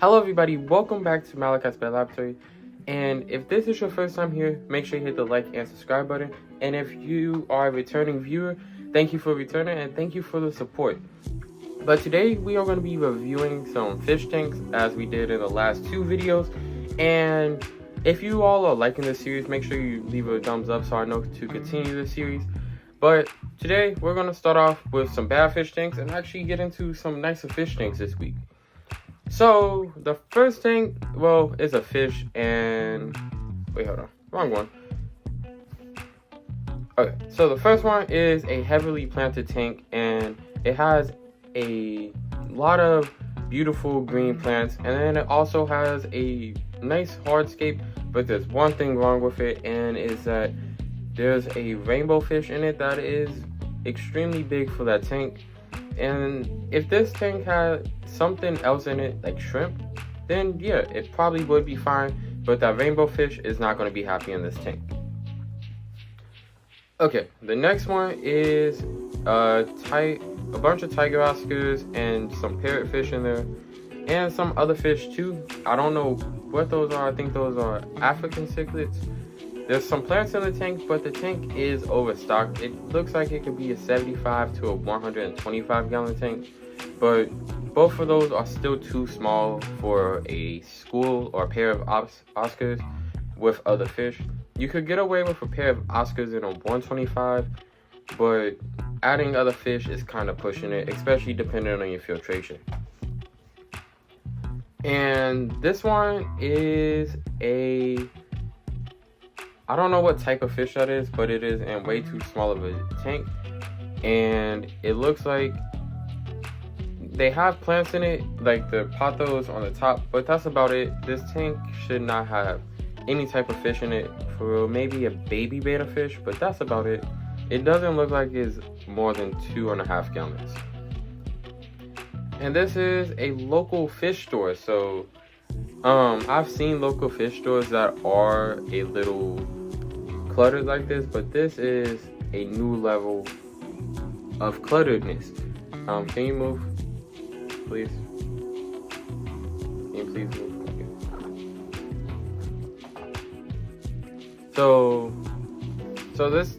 Hello everybody, welcome back to Malachi's Pet Laboratory. And if this is your first time here, make sure you hit the like and subscribe button. And if you are a returning viewer, thank you for returning and thank you for the support. But today we are going to be reviewing some fish tanks as we did in the last two videos. And if you all are liking this series, make sure you leave a thumbs up so I know to continue this series. But today we're going to start off with some bad fish tanks and actually get into some nicer fish tanks this week. So the first tank, well, is a fish and wait, hold on, wrong one. Okay, so the first one is a heavily planted tank and it has a lot of beautiful green plants, and then it also has a nice hardscape, but there's one thing wrong with it, and is that there's a rainbow fish in it that is extremely big for that tank. And if this tank had something else in it, like shrimp, then yeah, it probably would be fine, but that rainbow fish is not going to be happy in this tank. Okay, the next one is a bunch of tiger oscars and some parrotfish in there, and some other fish too. I don't know what those are. I think those are African cichlids. There's some plants in the tank, but the tank is overstocked. It looks like it could be a 75 to a 125 gallon tank, but both of those are still too small for a school or a pair of Oscars with other fish. You could get away with a pair of Oscars in a 125, but adding other fish is kind of pushing it, especially depending on your filtration. And this one is I don't know what type of fish that is, but it is in way too small of a tank. And it looks like they have plants in it, like the pothos on the top, but that's about it. This tank should not have any type of fish in it, for maybe a baby betta fish, but that's about it. It doesn't look like it's more than 2.5 gallons. And this is a local fish store. So I've seen local fish stores that are a little cluttered like this, but this is a new level of clutteredness. Can you move, please? Can you please move? Okay. So this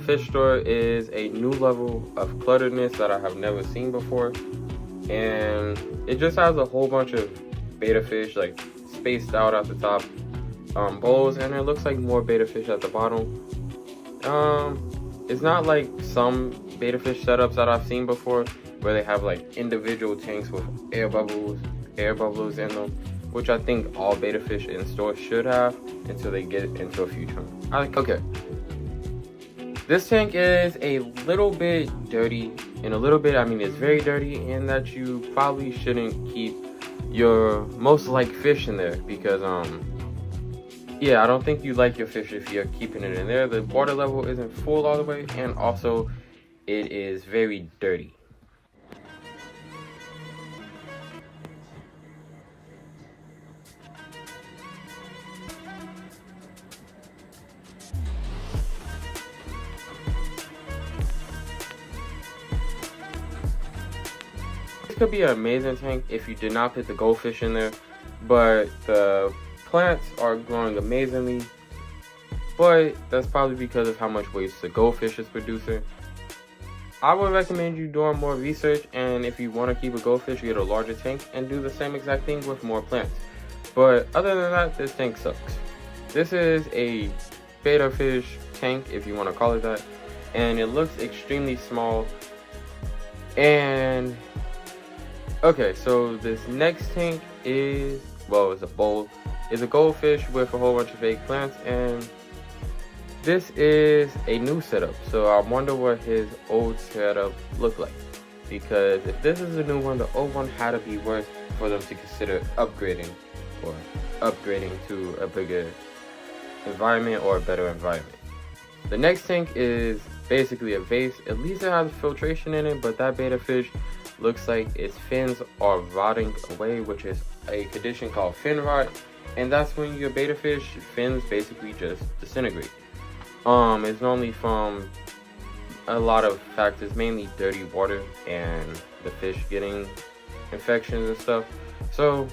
fish store is a new level of clutteredness that I have never seen before, and it just has a whole bunch of betta fish like spaced out at the top, bowls, and it looks like more betta fish at the bottom. It's not like some betta fish setups that I've seen before where they have like individual tanks with air bubbles in them, which I think all betta fish in stores should have until they get into a few chunks. Okay, this tank is a little bit dirty, and a little bit, I mean it's very dirty, in that you probably shouldn't keep your most liked fish in there, because yeah, I don't think you like your fish if you're keeping it in there. The water level isn't full all the way, and also it is very dirty. This could be an amazing tank if you did not put the goldfish in there, but the plants are growing amazingly, but that's probably because of how much waste the goldfish is producing. I would recommend you doing more research, and if you want to keep a goldfish, get a larger tank and do the same exact thing with more plants. But other than that, this tank sucks. This is a betta fish tank, if you want to call it that, and it looks extremely small. And okay, so this next tank is, well, it's a bowl. It's a goldfish with a whole bunch of fake plants, and this is a new setup. So I wonder what his old setup looked like, because if this is a new one, the old one had to be worse for them to consider upgrading to a bigger environment or a better environment. The next tank is basically a vase. At least it has filtration in it, but that betta fish looks like its fins are rotting away, which is a condition called fin rot, and that's when your betta fish fins basically just disintegrate. It's normally from a lot of factors, mainly dirty water and the fish getting infections and stuff. So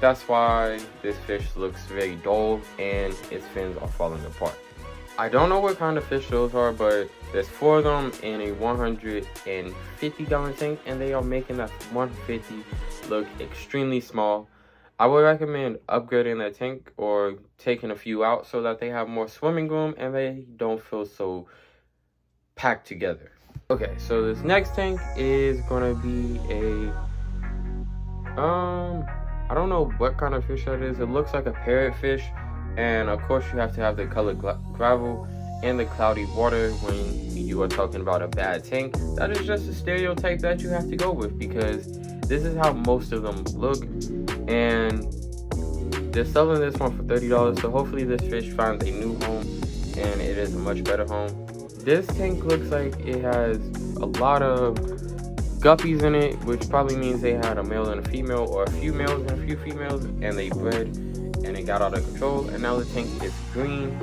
That's why this fish looks very dull and its fins are falling apart. I don't know what kind of fish those are, but there's 4 of them in a 150-gallon tank, and they are making that 150 look extremely small. I would recommend upgrading that tank or taking a few out so that they have more swimming room and they don't feel so packed together. Okay, so this next tank is gonna be a I don't know what kind of fish that is. It looks like a parrotfish, and of course you have to have the colored gravel and the cloudy water when you are talking about a bad tank. That is just a stereotype that you have to go with, because this is how most of them look, and they're selling this one for $30. So hopefully this fish finds a new home and it is a much better home. This tank looks like it has a lot of guppies in it, which probably means they had a male and a female, or a few males and a few females, and they bred and it got out of control, and now the tank is green.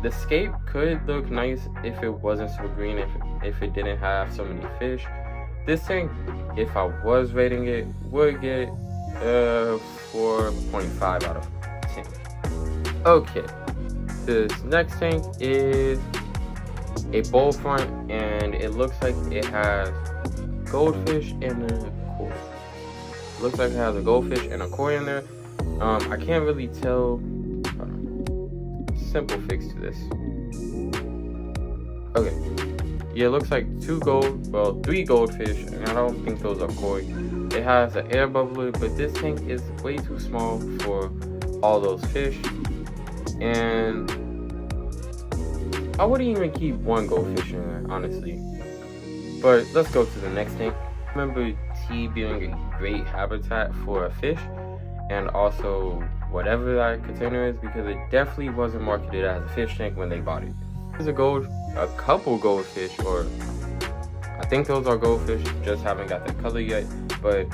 The scape could look nice if it wasn't so green, if it didn't have so many fish. This tank, if I was rating it, would get 4.5 out of 10. Okay, this next tank is a bowl front, and it looks like it has goldfish and a koi. Looks like it has a goldfish and a koi in there. I can't really tell. Simple fix to this. Okay, yeah, it looks like 3 goldfish, and I don't think those are koi. It has an air bubbler, but this tank is way too small for all those fish, and I wouldn't even keep 1 goldfish in there, honestly. But let's go to the next tank. Remember tea being a great habitat for a fish, and also whatever that container is, because it definitely wasn't marketed as a fish tank when they bought it. There's a couple goldfish, or I think those are goldfish, just haven't got the color yet. But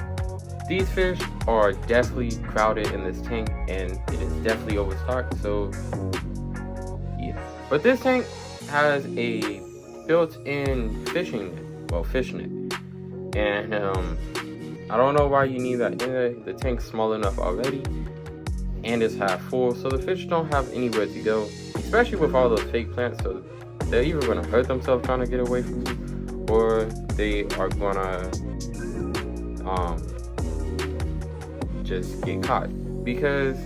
these fish are definitely crowded in this tank, and it is definitely overstocked. So yeah, but this tank has a built-in fish net, and I don't know why you need that in there. The tank's small enough already, and it's half full, so the fish don't have anywhere to go, especially with all those fake plants. So they're either going to hurt themselves trying to get away from you, or they are going to just get caught, because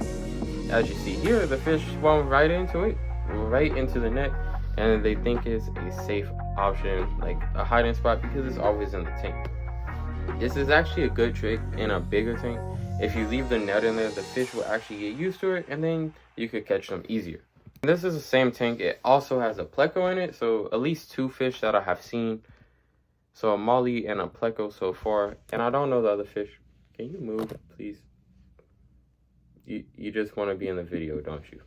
as you see here, the fish swam right into the net, and they think it's a safe option, like a hiding spot, because it's always in the tank. This is actually a good trick in a bigger tank. If you leave the net in there, the fish will actually get used to it, and then you could catch them easier. This is the same tank. It also has a pleco in it, so at least 2 fish that I have seen. So a molly and a pleco so far, and I don't know the other fish. Can you move, please? You just want to be in the video, don't you?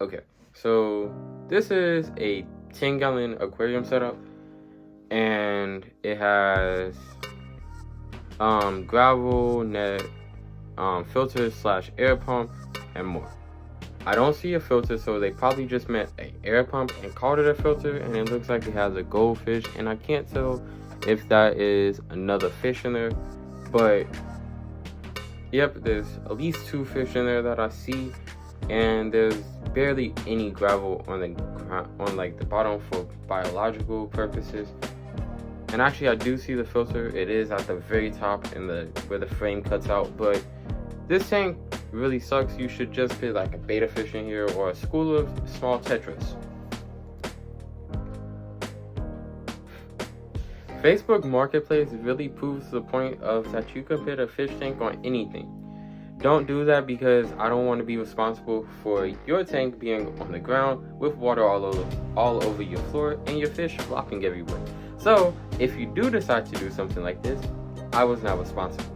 Okay, so this is a 10-gallon aquarium setup, and it has gravel, net, filter / air pump, and more. I don't see a filter, so they probably just meant an air pump and called it a filter, and it looks like it has a goldfish, and I can't tell if that is another fish in there, but yep, there's at least 2 fish in there that I see, and there's barely any gravel on the bottom for biological purposes. And actually, I do see the filter. It is at the very top where the frame cuts out. But this tank really sucks. You should just put like a betta fish in here, or a school of small tetras. Facebook Marketplace really proves the point of that you could put a fish tank on anything. Don't do that, because I don't want to be responsible for your tank being on the ground with water all over your floor and your fish flopping everywhere. So if you do decide to do something like this, I was not responsible.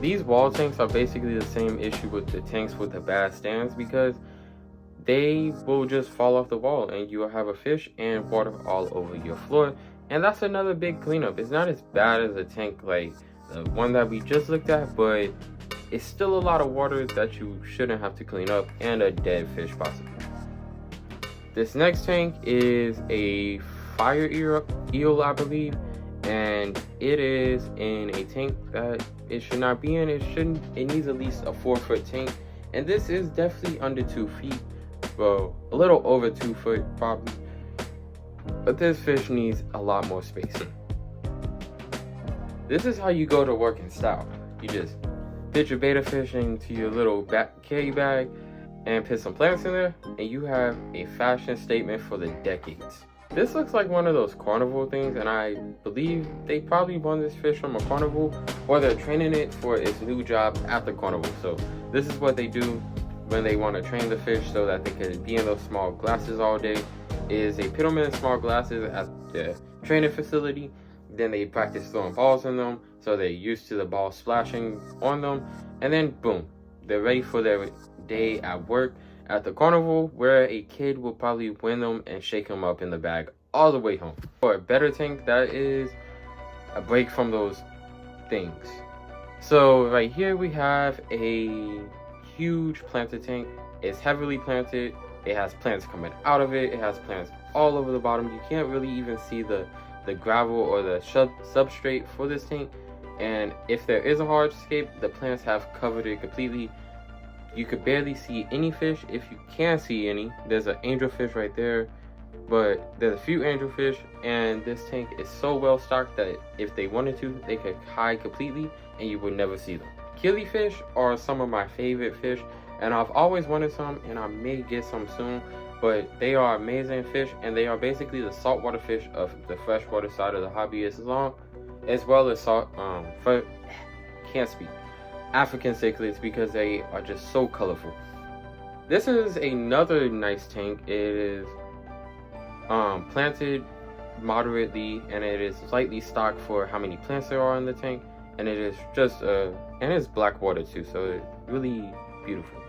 These wall tanks are basically the same issue with the tanks with the bad stands, because they will just fall off the wall and you will have a fish and water all over your floor. And that's another big cleanup. It's not as bad as a tank like the one that we just looked at, but it's still a lot of water that you shouldn't have to clean up, and a dead fish possibly. This next tank is a fire eel, I believe, and it is in a tank that it should not be in. It needs at least a 4-foot tank, and this is definitely under 2 feet. Well, a little over 2 foot probably, but this fish needs a lot more space. This is how you go to work in style. You just fit your betta fish into your little carry bag and put some plants in there, and you have a fashion statement for the decades. This looks like one of those carnival things, and I believe they probably won this fish from a carnival, or they're training it for its new job at the carnival. So this is what they do when they want to train the fish so that they can be in those small glasses all day, is they put them in small glasses at the training facility. Then they practice throwing balls in them, so they're used to the ball splashing on them, and then boom, they're ready for their day at work at the carnival, where a kid will probably win them and shake them up in the bag all the way home. For a better tank, that is a break from those things. So right here we have a huge planted tank. It's heavily planted. It has plants coming out of it. It has plants all over the bottom. You can't really even see the gravel or the substrate for this tank, and if there is a hardscape, the plants have covered it completely. You could barely see any fish. If you can see any, there's an angelfish right there, but there's a few angelfish, and this tank is so well stocked that if they wanted to, they could hide completely and you would never see them. Killifish are some of my favorite fish, and I've always wanted some, and I may get some soon, but they are amazing fish, and they are basically the saltwater fish of the freshwater side of the hobby, as well as African cichlids, because they are just so colorful. This is another nice tank. It is planted moderately, and it is slightly stocked for how many plants there are in the tank, and it is just and it's black water too, so it's really beautiful.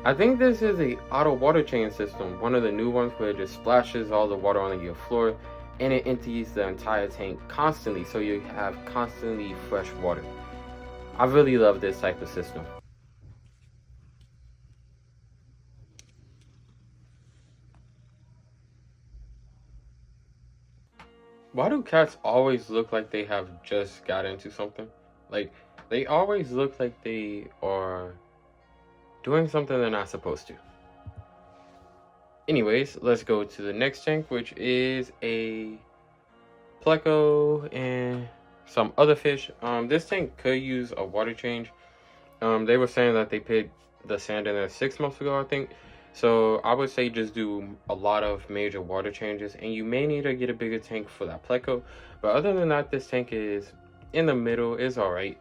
I think this is a auto water change system, one of the new ones where it just splashes all the water onto your floor, and it empties the entire tank constantly, so you have constantly fresh water. I really love this type of system. Why do cats always look like they have just got into something? Like, they always look like they are doing something they're not supposed to. Anyways, let's go to the next tank, which is a pleco and some other fish. This tank could use a water change. They were saying that they put the sand in there 6 months ago, I think. So I would say just do a lot of major water changes, and you may need to get a bigger tank for that pleco. But other than that, this tank is in the middle, is all right.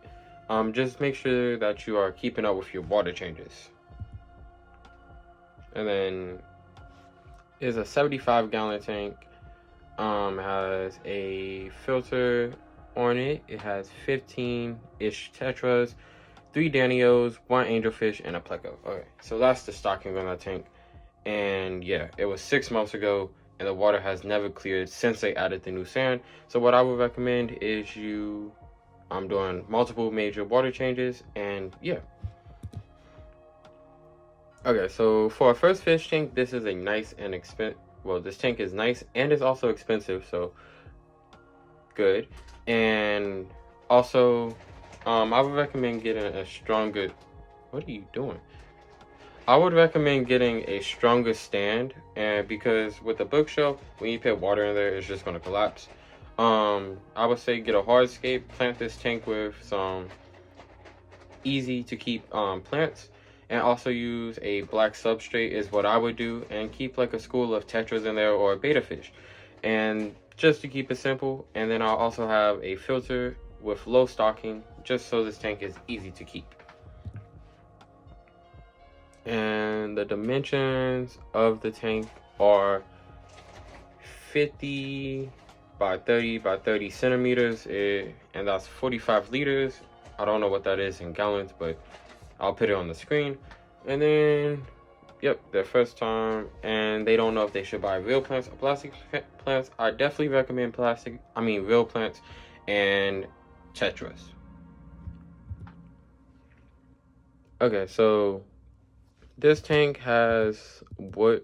Just make sure that you are keeping up with your water changes. And then is a 75-gallon tank. Has a filter on it. It has 15-ish tetras, 3 Danios, 1 angelfish, and a pleco. Okay, so that's the stocking on that tank. And yeah, it was 6 months ago, and the water has never cleared since they added the new sand. So what I would recommend is I'm doing multiple major water changes, and yeah. Okay, so for our first fish tank, this is a nice and this tank is nice and it's also expensive, so good. And also, I would recommend getting a stronger. What are you doing? I would recommend getting a stronger stand, and because with the bookshelf, when you put water in there, it's just gonna collapse. I would say get a hardscape, plant this tank with some easy to keep plants, and also use a black substrate is what I would do, and keep like a school of tetras in there or a betta fish, and just to keep it simple. And then I'll also have a filter with low stocking, just so this tank is easy to keep. And the dimensions of the tank are 50 by 30 by 30 centimeters, and that's 45 liters. I don't know what that is in gallons, but I'll put it on the screen. And then, yep, their first time, and they don't know if they should buy real plants or plastic plants. I definitely recommend real plants and tetras. Okay, so this tank has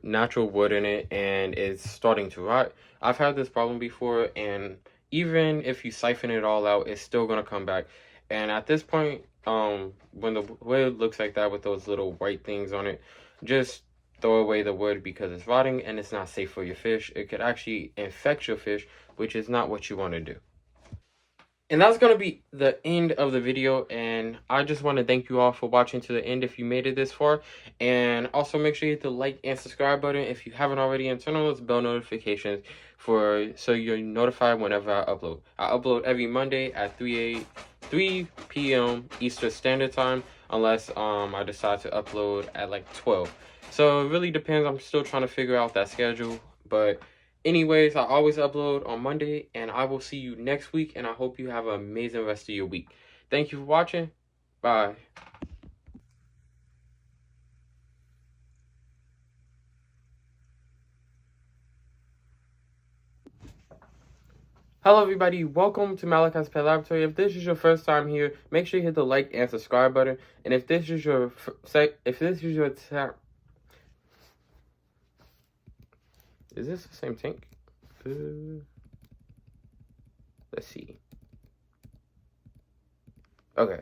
natural wood in it, and it's starting to rot. I've had this problem before, and even if you siphon it all out, it's still gonna come back. And at this point, when the wood looks like that with those little white things on it, just throw away the wood because it's rotting and it's not safe for your fish. It could actually infect your fish, which is not what you want to do. And that's going to be the end of the video, and I just want to thank you all for watching to the end if you made it this far. And also make sure you hit the like and subscribe button if you haven't already, and turn on those bell notifications so you're notified whenever I upload. I upload every Monday at 3 p.m. Eastern Standard Time, unless I decide to upload at like 12. So it really depends. I'm still trying to figure out that schedule, but anyways, I always upload on Monday, and I will see you next week, and I hope you have an amazing rest of your week. Thank you for watching. Bye. Hello everybody, welcome to Malachi's Pet Laboratory. If this is your first time here, make sure you hit the like and subscribe button. And if this is your is this the same tank? Let's see. Okay.